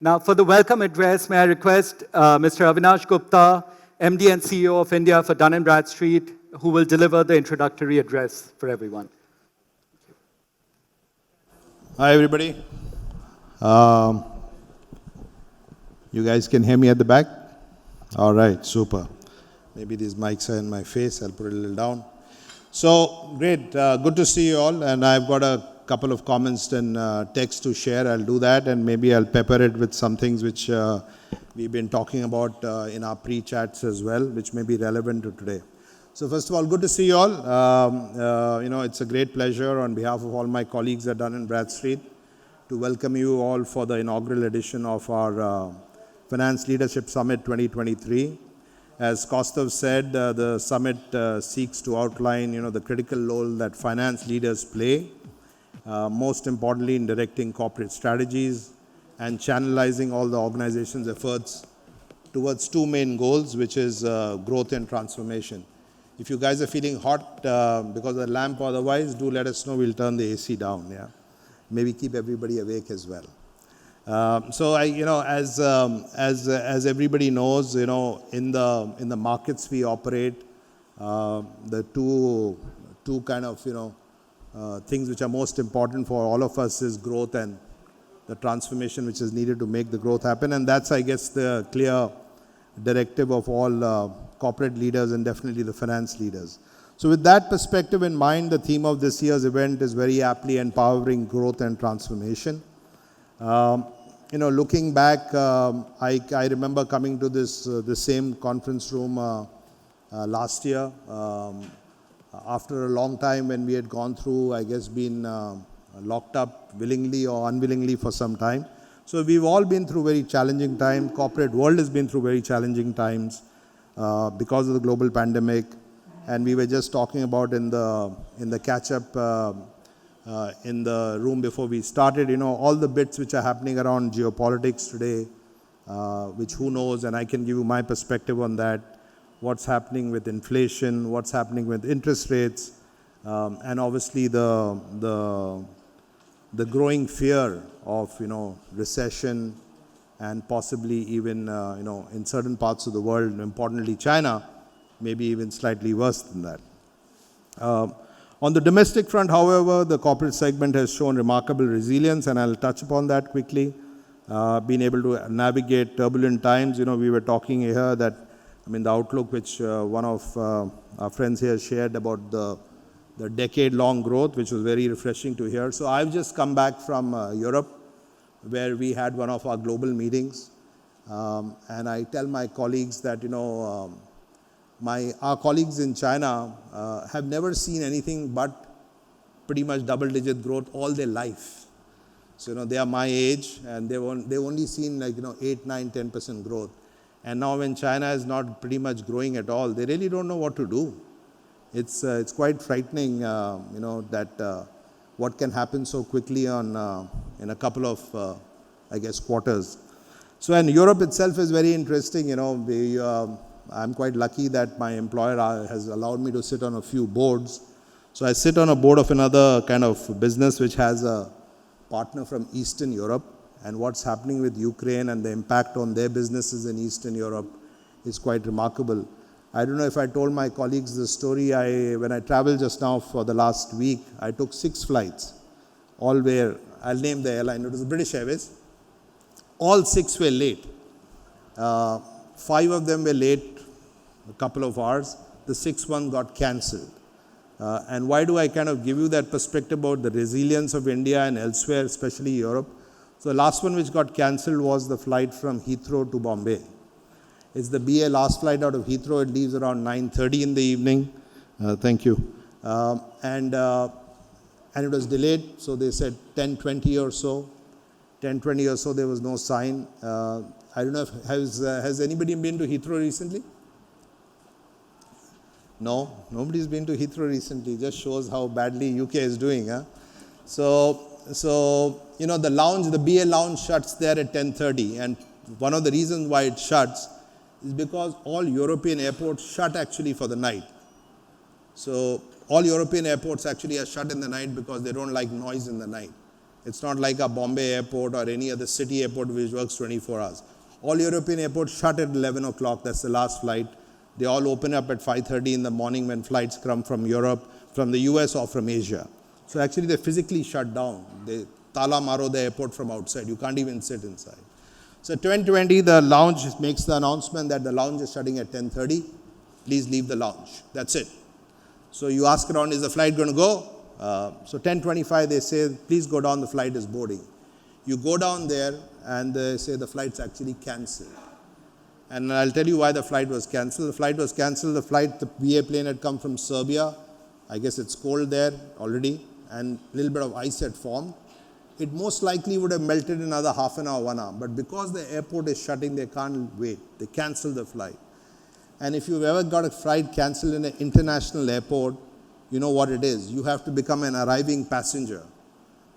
Now, for the welcome address, may I request Mr. Avinash Gupta, MD and CEO of India for Dun & Bradstreet, who will deliver the introductory address for everyone. Hi, everybody. You guys can hear me at the back? All right, super. Maybe these mics are in my face. I'll put it a little down. So, great. Good to see you all. And I've got a couple of comments and text to share. I'll do that, and maybe I'll pepper it with some things which we've been talking about in our pre-chats as well, which may be relevant to today. So first of all, good to see you all. It's a great pleasure on behalf of all my colleagues at Dun & Bradstreet to welcome you all for the inaugural edition of our Finance Leadership Summit 2023. As Kaustav said, the summit seeks to outline, the critical role that finance leaders play, most importantly in directing corporate strategies and channelizing all the organization's efforts towards two main goals, which is growth and transformation. If you guys are feeling hot because of the lamp otherwise, do let us know. We'll turn the AC down. Yeah, maybe keep everybody awake as well. As everybody knows, in the markets we operate, the two kind of things which are most important for all of us is growth and the transformation which is needed to make the growth happen, and that's, I guess, the clear directive of all corporate leaders and definitely the finance leaders. So with that perspective in mind, the theme of this year's event is very aptly empowering growth and transformation. Looking back, I remember coming to the same conference room last year after a long time when we had gone through, I guess, been locked up willingly or unwillingly for some time. So we've all been through very challenging times. Corporate world has been through very challenging times because of the global pandemic. And we were just talking about in the catch-up in the room before we started, all the bits which are happening around geopolitics today, which who knows, and I can give you my perspective on that, what's happening with inflation, what's happening with interest rates, and obviously the growing fear of, recession and possibly even, in certain parts of the world, importantly China, maybe even slightly worse than that. On the domestic front, however, the corporate segment has shown remarkable resilience, and I'll touch upon that quickly. Being able to navigate turbulent times. We were talking here that, the outlook which one of our friends here shared about the decade-long growth, which was very refreshing to hear. So I've just come back from Europe, where we had one of our global meetings, and I tell my colleagues that, our colleagues in China have never seen anything but pretty much double-digit growth all their life. So, they are my age, and they've only seen 8, 9, 10% growth. And now when China is not pretty much growing at all, they really don't know what to do. It's quite frightening, that what can happen so quickly in a couple of, quarters. So, and Europe itself is very interesting. I'm quite lucky that my employer has allowed me to sit on a few boards. So I sit on a board of another kind of business which has a partner from Eastern Europe, and what's happening with Ukraine and the impact on their businesses in Eastern Europe is quite remarkable. I don't know if I told my colleagues the story. When I traveled just now for the last week, I took 6 flights, all were, I'll name the airline, it was British Airways. All 6 were late. 5 of them were late a couple of hours. The 6th one got cancelled. And why do I kind of give you that perspective about the resilience of India and elsewhere, especially Europe? So the last one which got cancelled was the flight from Heathrow to Bombay. It's the BA last flight out of Heathrow. It leaves around 9:30 in the evening. Thank you. And it was delayed, so they said 10:20 or so. 10:20 or so, there was no sign. I don't know if has anybody been to Heathrow recently? No, nobody's been to Heathrow recently. Just shows how badly UK is doing. Huh? So the lounge, the BA lounge shuts there at 10:30, and one of the reasons why it shuts is because all European airports shut actually for the night. So all European airports actually are shut in the night because they don't like noise in the night. It's not like a Bombay airport or any other city airport which works 24 hours. All European airports shut at 11 o'clock. That's the last flight. They all open up at 5:30 in the morning when flights come from Europe, from the US or from Asia. So actually they physically shut down. They tala maro the airport from outside. You can't even sit inside. So 10:20, the lounge makes the announcement that the lounge is shutting at 10:30. Please leave the lounge. That's it. So you ask around, is the flight going to go? So 10:25, they say, please go down, the flight is boarding. You go down there and they say the flight's actually cancelled. And I'll tell you why the flight was cancelled. The flight was cancelled. The BA plane had come from Serbia. I guess it's cold there already, and a little bit of ice had formed. It most likely would have melted in another half an hour, 1 hour. But because the airport is shutting, they can't wait. They cancel the flight. And if you've ever got a flight cancelled in an international airport, you know what it is. You have to become an arriving passenger.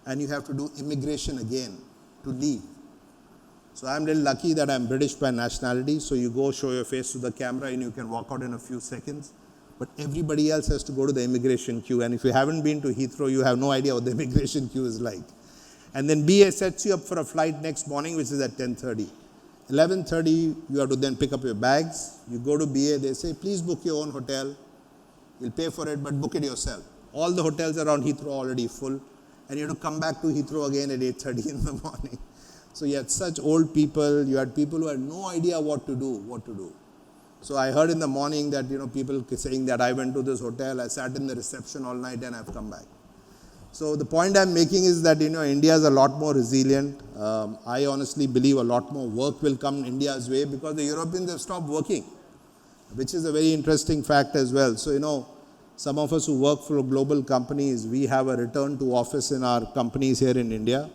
And you have to do immigration again to leave. So I'm really lucky that I'm British by nationality. So you go show your face to the camera and you can walk out in a few seconds. But everybody else has to go to the immigration queue. And if you haven't been to Heathrow, you have no idea what the immigration queue is like. And then BA sets you up for a flight next morning, which is at 10:30. 11:30, you have to then pick up your bags. You go to BA, they say, please book your own hotel. You'll pay for it, but book it yourself. All the hotels around Heathrow are already full. And you have to come back to Heathrow again at 8:30 in the morning. So you had such old people, you had people who had no idea what to do. So I heard in the morning that, people saying that I went to this hotel, I sat in the reception all night and I've come back. So the point I'm making is that, India is a lot more resilient. I honestly believe a lot more work will come India's way because the Europeans have stopped working, which is a very interesting fact as well. So, some of us who work for global companies, we have a return to office in our companies here in India.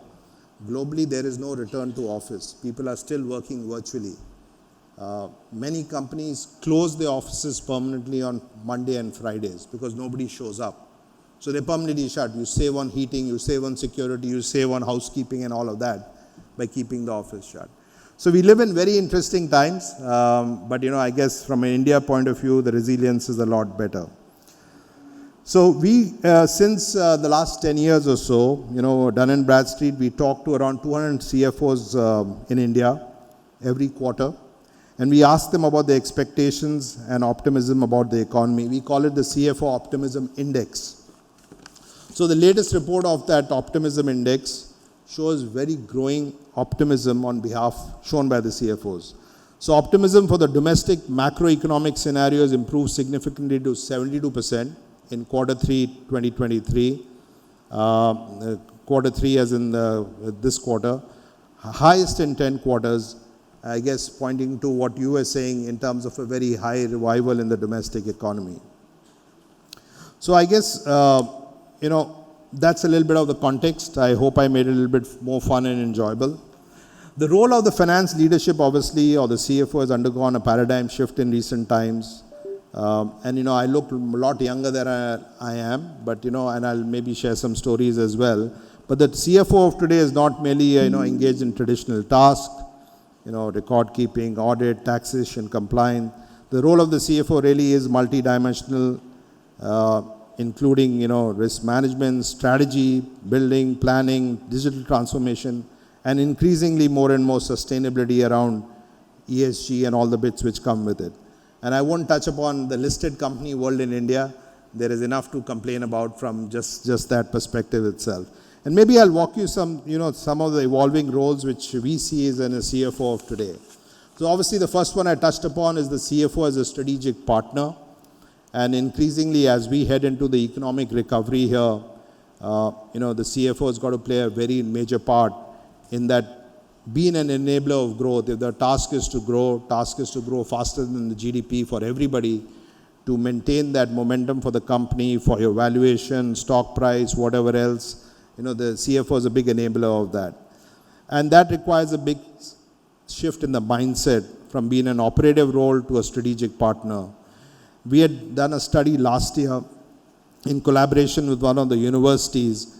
Globally, there is no return to office. People are still working virtually. Many companies close their offices permanently on Monday and Fridays because nobody shows up. So they permanently shut. You save on heating, you save on security, you save on housekeeping and all of that by keeping the office shut. So we live in very interesting times, but I guess from an India point of view, the resilience is a lot better. So we, since the last 10 years or so, Dun & Bradstreet, we talk to around 200 CFOs in India every quarter. And we ask them about their expectations and optimism about the economy. We call it the CFO Optimism Index. So the latest report of that Optimism Index shows very growing optimism shown by the CFOs. So optimism for the domestic macroeconomic scenario has improved significantly to 72%. In quarter 3, 2023, quarter 3 as in this quarter, highest in 10 quarters, I guess pointing to what you were saying in terms of a very high revival in the domestic economy. So I guess, that's a little bit of the context. I hope I made it a little bit more fun and enjoyable. The role of the finance leadership, obviously, or the CFO has undergone a paradigm shift in recent times. And I look a lot younger than I am, but and I'll maybe share some stories as well. But the CFO of today is not merely engaged in traditional tasks, record keeping, audit, taxation, compliance. The role of the CFO really is multidimensional, including risk management, strategy, building, planning, digital transformation, and increasingly more and more sustainability around ESG and all the bits which come with it. And I won't touch upon the listed company world in India. There is enough to complain about from just that perspective itself. And maybe I'll walk you some of the evolving roles which we see as in a CFO of today. So obviously the first one I touched upon is the CFO as a strategic partner. And increasingly as we head into the economic recovery here, the CFO has got to play a very major part in that being an enabler of growth. If the task is to grow faster than the GDP for everybody, to maintain that momentum for the company, for your valuation, stock price, whatever else, the CFO is a big enabler of that. And that requires a big shift in the mindset from being an operative role to a strategic partner. We had done a study last year in collaboration with one of the universities,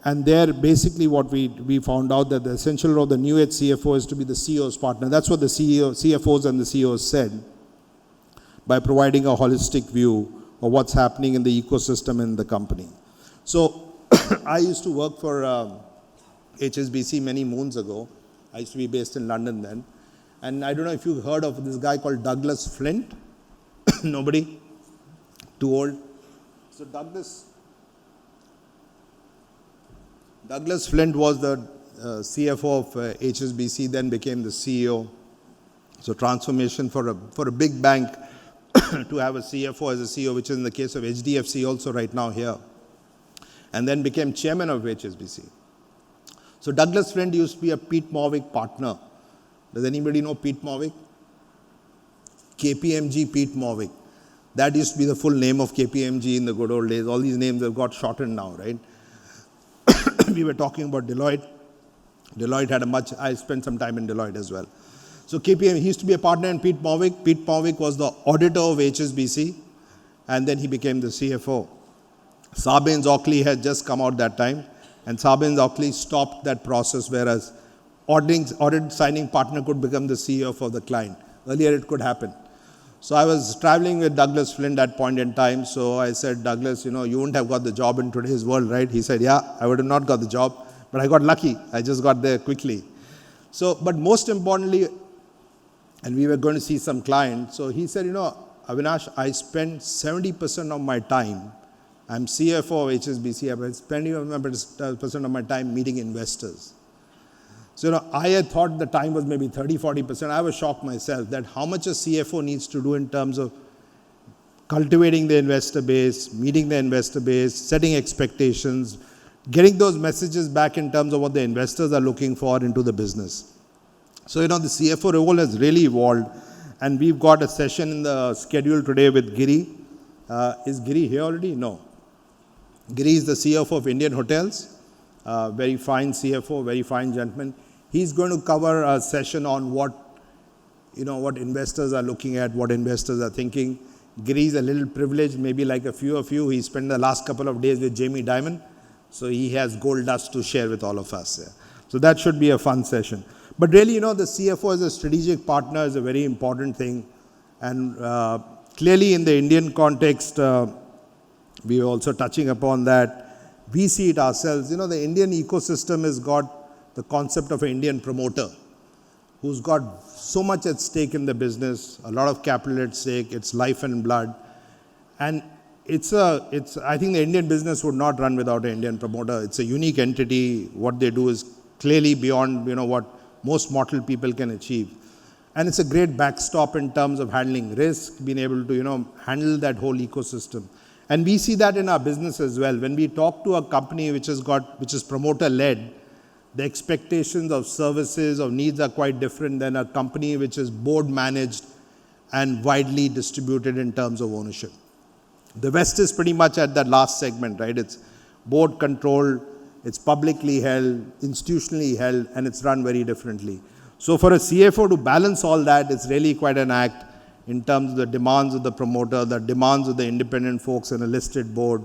and there, basically, what we found out that the essential role of the new age CFO is to be the CEO's partner. That's what the CFOs and the CEOs said, by providing a holistic view of what's happening in the ecosystem in the company. So, I used to work for HSBC many moons ago. I used to be based in London then. And I don't know if you've heard of this guy called Douglas Flint. Nobody? Too old? So Douglas Flint was the CFO of HSBC, then became the CEO. So transformation for a big bank to have a CFO as a CEO, which is in the case of HDFC also right now here. And then became chairman of HSBC. So Douglas Flint used to be a Pete Morwick partner. Does anybody know Pete Morwick? KPMG Pete Morwick. That used to be the full name of KPMG in the good old days. All these names have got shortened now, right? We were talking about Deloitte. Deloitte had I spent some time in Deloitte as well. So KPMG, he used to be a partner in Pete Morwick. Pete Morwick was the auditor of HSBC, and then he became the CFO. Sarbanes-Oxley had just come out that time, and Sarbanes-Oxley stopped that process, whereas audit signing partner could become the CEO for the client. Earlier it could happen. So I was traveling with Douglas Flint at that point in time. So I said, Douglas, you wouldn't have got the job in today's world, right? He said, yeah, I would have not got the job, but I got lucky. I just got there quickly. So, but most importantly, and we were going to see some clients. So he said, Avinash, I spend 70% of my time, I'm CFO of HSBC, I spend 70% of my time meeting investors. So, I had thought the time was maybe 30, 40%. I was shocked myself that how much a CFO needs to do in terms of cultivating the investor base, meeting the investor base, setting expectations, getting those messages back in terms of what the investors are looking for into the business. So, the CFO role has really evolved, and we've got a session in the schedule today with Giri. Is Giri here already? No. Giri is the CFO of Indian Hotels. Very fine CFO, very fine gentleman. He's going to cover a session on what investors are looking at, what investors are thinking. Giri is a little privileged, maybe like a few of you. He spent the last couple of days with Jamie Dimon, so he has gold dust to share with all of us. Yeah. So that should be a fun session. But really, the CFO as a strategic partner is a very important thing. And clearly in the Indian context, we are also touching upon that. We see it ourselves. The Indian ecosystem has got the concept of an Indian promoter who's got so much at stake in the business, a lot of capital at stake, it's life and blood. And I think the Indian business would not run without an Indian promoter. It's a unique entity. What they do is clearly beyond, what most mortal people can achieve. And it's a great backstop in terms of handling risk, being able to, handle that whole ecosystem. And we see that in our business as well. When we talk to a company which is promoter-led, the expectations of services, of needs are quite different than a company which is board-managed and widely distributed in terms of ownership. The West is pretty much at that last segment, right? It's board-controlled, it's publicly held, institutionally held, and it's run very differently. So for a CFO to balance all that, it's really quite an act in terms of the demands of the promoter, the demands of the independent folks in a listed board,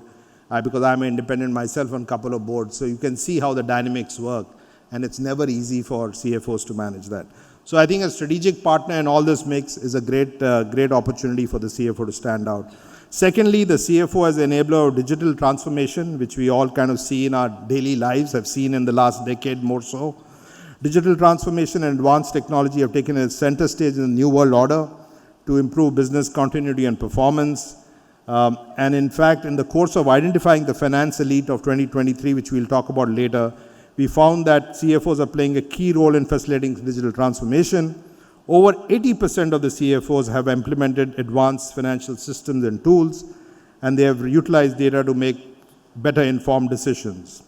because I'm an independent myself on a couple of boards. So you can see how the dynamics work, and it's never easy for CFOs to manage that. So I think a strategic partner in all this mix is a great opportunity for the CFO to stand out. Secondly, the CFO as an enabler of digital transformation, which we all kind of see in our daily lives, have seen in the last decade more so. Digital transformation and advanced technology have taken a center stage in the new world order to improve business continuity and performance. And in fact, in the course of identifying the finance elite of 2023, which we'll talk about later, we found that CFOs are playing a key role in facilitating digital transformation. Over 80% of the CFOs have implemented advanced financial systems and tools, and they have utilized data to make better informed decisions.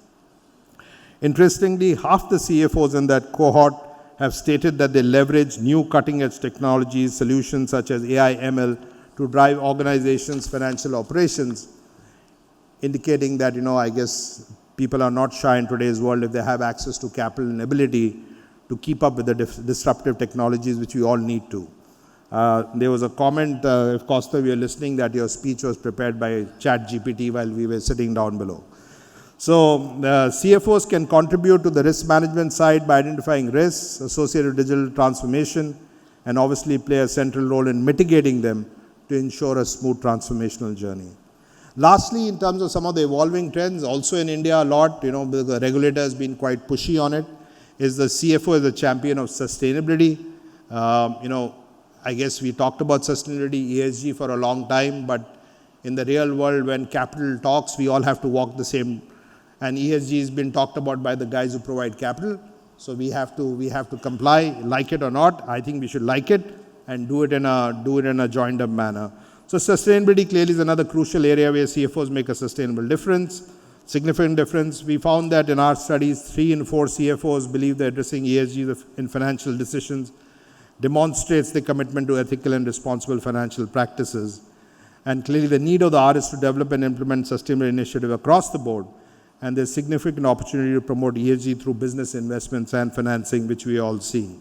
Interestingly, half the CFOs in that cohort have stated that they leverage new cutting-edge technologies, solutions such as AI, ML, to drive organizations' financial operations, indicating that, I guess people are not shy in today's world if they have access to capital and ability to keep up with the disruptive technologies which we all need to. There was a comment, if Costa, we are listening, that your speech was prepared by ChatGPT while we were sitting down below. So the CFOs can contribute to the risk management side by identifying risks associated with digital transformation, and obviously play a central role in mitigating them to ensure a smooth transformational journey. Lastly, in terms of some of the evolving trends, also in India a lot, the regulator has been quite pushy on it, is the CFO as a champion of sustainability. I guess we talked about sustainability, ESG for a long time, but in the real world, when capital talks, we all have to walk the same. And ESG has been talked about by the guys who provide capital. So we have to comply, like it or not. I think we should like it and do it in a joined up manner. So sustainability clearly is another crucial area where CFOs make a sustainable difference, significant difference. We found that in our studies, 3 in 4 CFOs believe that addressing ESG in financial decisions demonstrates the commitment to ethical and responsible financial practices. And clearly the need of the hour is to develop and implement sustainable initiative across the board. And there's significant opportunity to promote ESG through business investments and financing, which we all see.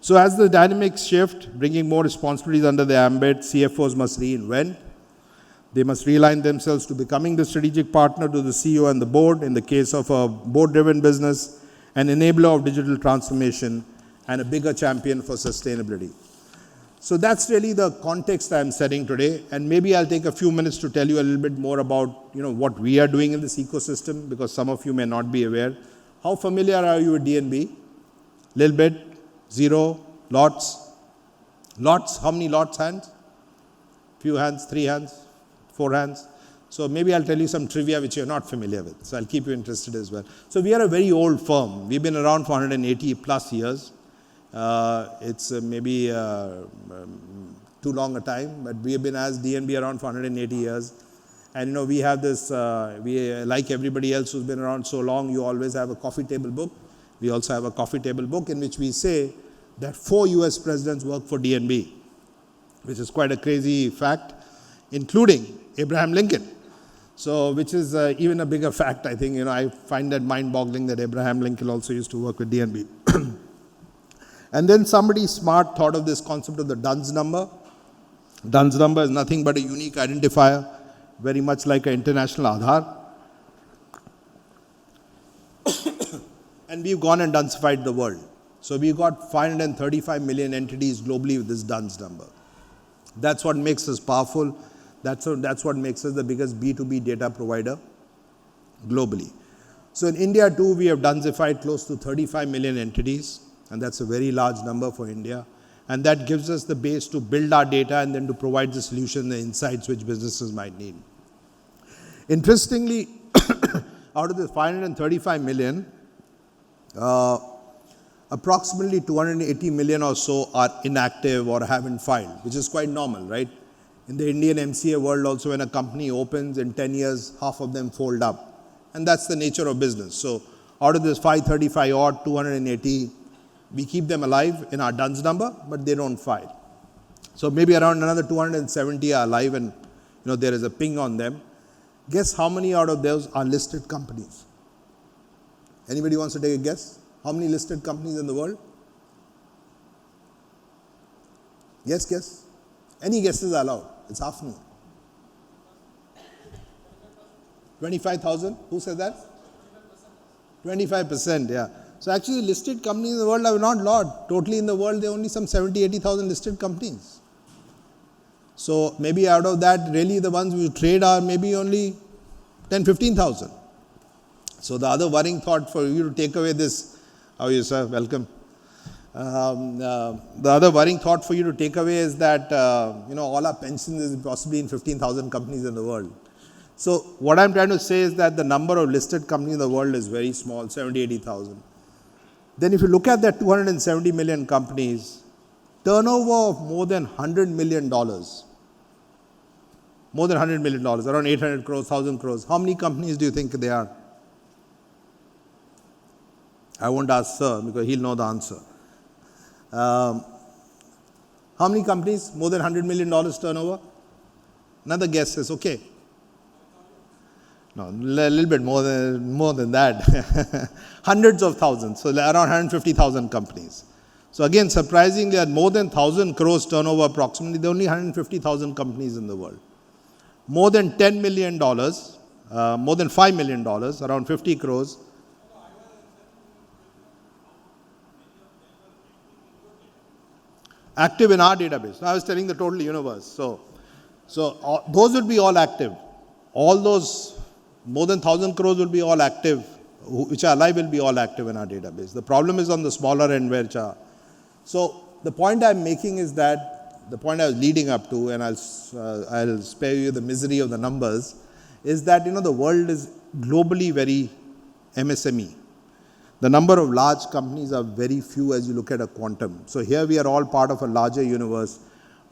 So as the dynamics shift, bringing more responsibilities under the ambit, CFOs must reinvent. They must realign themselves to becoming the strategic partner to the CEO and the board, in the case of a board-driven business, an enabler of digital transformation, and a bigger champion for sustainability. So that's really the context I'm setting today, and maybe I'll take a few minutes to tell you a little bit more about what we are doing in this ecosystem, because some of you may not be aware. How familiar are you with DNB? Little bit? Zero? Lots? Lots? How many lots? Hands? Few hands? 3 hands? 4 hands? So maybe I'll tell you some trivia which you're not familiar with. So I'll keep you interested as well. So we are a very old firm. We've been around for 180 plus years. It's maybe too long a time, but we have been as DNB around for 180 years. And we have this, like everybody else who's been around so long, you always have a coffee table book. We also have a coffee table book in which we say that 4 US presidents work for DNB, which is quite a crazy fact, including Abraham Lincoln. So, which is even a bigger fact, I think. I find that mind-boggling that Abraham Lincoln also used to work with DNB. And then somebody smart thought of this concept of the Duns number. Duns number is nothing but a unique identifier, very much like an international Aadhaar. And we've gone and Dunsified the world. So we've got 535 million entities globally with this Duns number. That's what makes us powerful. That's what makes us the biggest B2B data provider globally. So in India too, we have Dunsified close to 35 million entities, and that's a very large number for India. And that gives us the base to build our data and then to provide the solution, the insights which businesses might need. Interestingly, out of the 535 million, approximately 280 million or so are inactive or haven't filed, which is quite normal, right? In the Indian MCA world also, when a company opens, in 10 years, half of them fold up. And that's the nature of business. So out of this 535 odd, 280, we keep them alive in our DUNS number, but they don't file. So maybe around another 270 are alive and there is a ping on them. Guess how many out of those are listed companies? Anybody wants to take a guess? How many listed companies in the world? Guess. Any guesses are allowed. It's afternoon. 25,000? Who said that? 25%, yeah. So actually listed companies in the world are not a lot. Totally in the world, there are only some 70, 80,000 listed companies. So maybe out of that, really the ones we trade are maybe only 10, 15,000. So the other worrying thought for you to take away this, how are you, sir? Welcome. The other worrying thought for you to take away is that, all our pensions is possibly in 15,000 companies in the world. So what I'm trying to say is that the number of listed companies in the world is very small, 70, 80,000. Then if you look at that 270 million companies, turnover of more than $100 million, around 800 crores, 1,000 crores, how many companies do you think they are? I won't ask sir because he'll know the answer. How many companies? More than $100 million turnover? Another guess is okay. No, a little bit more than that. Hundreds of thousands, so around 150,000 companies. So again, surprisingly, at more than 1,000 crores turnover approximately, there are only 150,000 companies in the world. More than $10 million, more than $5 million, around 50 crores. Active in our database. Now I was telling the total universe. So So those would be all active. All those more than 1,000 crores will be all active, which are alive will be all active in our database. The problem is on the smaller end so the point I'm making is that, the point I was leading up to, and I'll spare you the misery of the numbers, is that, the world is globally very MSME. The number of large companies are very few as you look at a quantum. So here we are all part of a larger universe,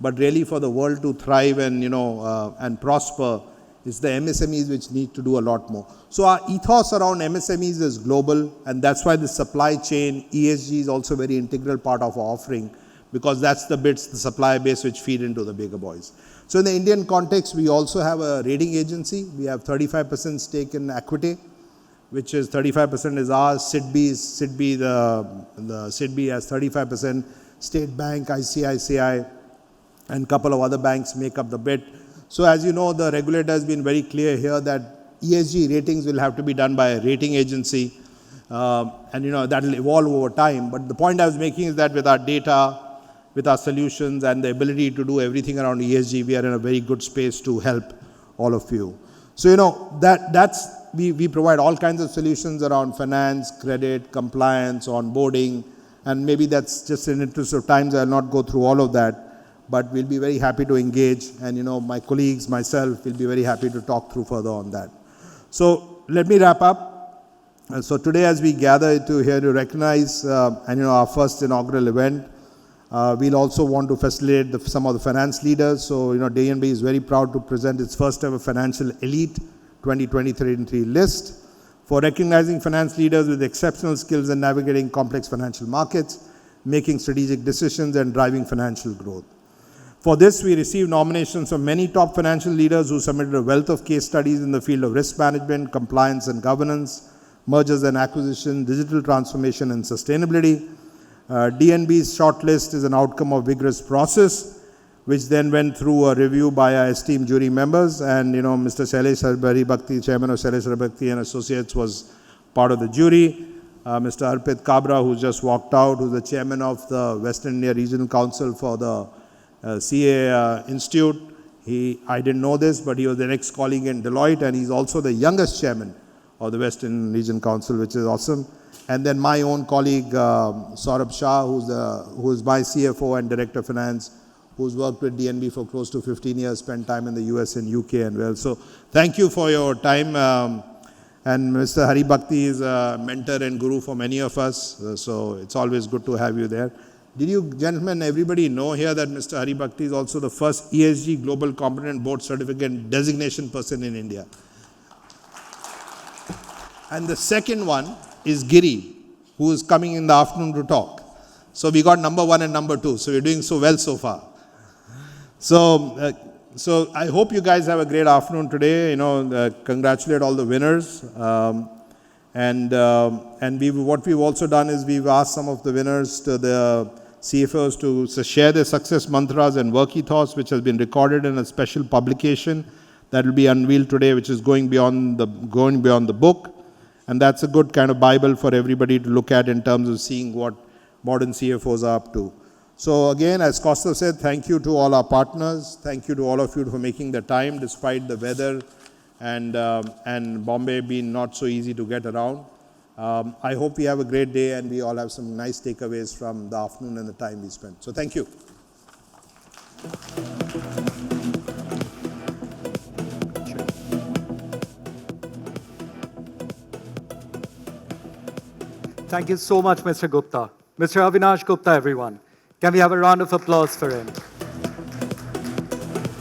but really for the world to thrive and, and prosper, it's the MSMEs which need to do a lot more. So our ethos around MSMEs is global, and that's why the supply chain, ESG is also a very integral part of our offering, because that's the bits, the supply base which feed into the bigger boys. So in the Indian context, we also have a rating agency. We have 35% stake in Equity, which is 35% is ours. SIDBI has 35%. State Bank, ICICI, and a couple of other banks make up the bit. So as you know, the regulator has been very clear here that ESG ratings will have to be done by a rating agency, and that will evolve over time. But the point I was making is that with our data, with our solutions, and the ability to do everything around ESG, we are in a very good space to help all of you. So we provide all kinds of solutions around finance, credit, compliance, onboarding, and maybe that's just in interest of time. I will not go through all of that. But we'll be very happy to engage, and my colleagues, myself, will be very happy to talk through further on that. So let me wrap up. So today, as we gather here to recognize our first inaugural event, we'll also want to facilitate some of the finance leaders. So DNB is very proud to present its first ever Financial Elite 2023 list for recognizing finance leaders with exceptional skills in navigating complex financial markets, making strategic decisions, and driving financial growth. For this, we received nominations from many top financial leaders who submitted a wealth of case studies in the field of risk management, compliance and governance, mergers and acquisitions, digital transformation and sustainability. DNB's shortlist is an outcome of vigorous process, which then went through a review by our esteemed jury members. And, Mr. Shailesh Haribhakti, Chairman of Shailesh Haribhakti and Associates, was part of the jury. Mr. Arpit Kabra, who just walked out, who's the Chairman of the Western India Regional Council for the CA Institute. I didn't know this, but he was an ex-colleague in Deloitte, and he's also the youngest chairman of the Western Region Council, which is awesome. And then my own colleague, Saurabh Shah, who's my CFO and Director of Finance, who's worked with DNB for close to 15 years, spent time in the US and UK and Wales. So thank you for your time. And Mr. Haribhakti is a mentor and guru for many of us, so it's always good to have you there. Did you gentlemen, everybody know here that Mr. Haribhakti is also the first ESG Global Competent Board Certificate designation person in India? And the second one is Giri, who is coming in the afternoon to talk. So we got number 1 and number 2. So we're doing so well so far. So I hope you guys have a great afternoon today. Congratulate all the winners. What we've also done is we've asked some of the winners, to the CFOs, to share their success mantras and work ethos, which has been recorded in a special publication that will be unveiled today, which is going beyond the book. And that's a good kind of Bible for everybody to look at in terms of seeing what modern CFOs are up to. So again, as Costa said, thank you to all our partners. Thank you to all of you for making the time despite the weather and Bombay being not so easy to get around. I hope we have a great day and we all have some nice takeaways from the afternoon and the time we spent. So thank you. Thank you so much, Mr. Gupta. Mr. Avinash Gupta, everyone. Can we have a round of applause for him?